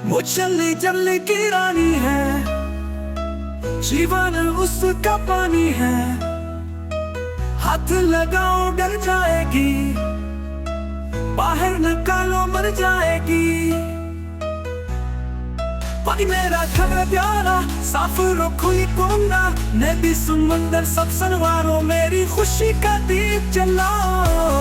वो चलने चलने की रानी है, जीवन उसका पानी है। हाथ लगाओ डर जाएगी, बाहर निकालो मर जाएगी। पानी मेरा घर प्यारा, साफ रखो ये कोना, नदी समंदर सब संवारो, मेरी खुशी का दीप जलाओ।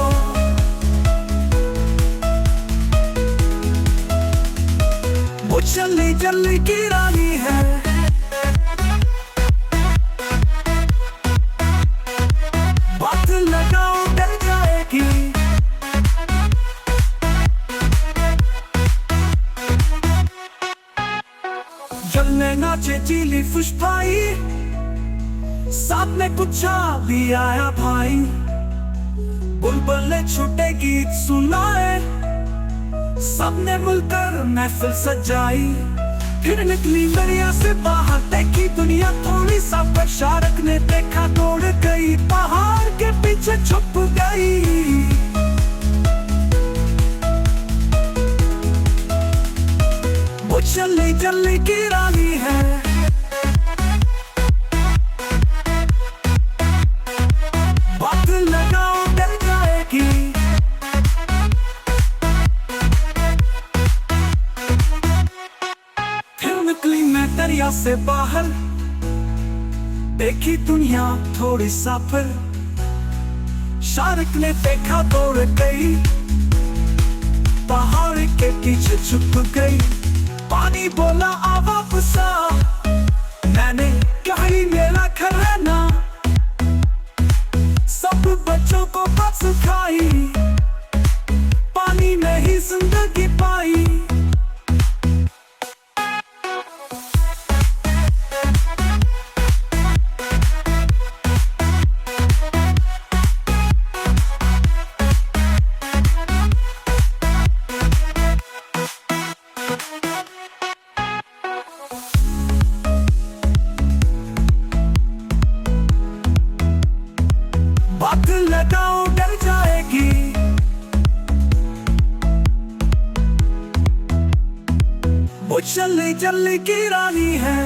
वो चलने चलने की रानी है, बात लगाओ डर जाएगी। जलने नाचे चीली खुश भाई, साथ में कुछ भी आया भाई। बुलबुल ने छोटे गीत सुनाए, सबने मिलकर महफिल सजाई। फिर निकली दरिया से बाहर, देखी दुनिया थोड़ी सा, पर शार्क ने देखा दौड़ गई, पहाड़ के पीछे छुप गई। वो चलने चलने की रानी है, बात लगाओ डर जाएगी। फिर निकली मैं दरिया से बाहर, देखी दुनिया थोड़ी सा, फिर शार्क ने देखा दौड़ गई, पहाड़ के पीछे छुप गई। पानी बोला आ वापस आ, मैंने कही मेरा घर है ना। सब बच्चों को बात सिखाई, पानी में ही जिंदगी पाई। बात लगाओ डर जाएगी, वो चलने चलने की रानी है।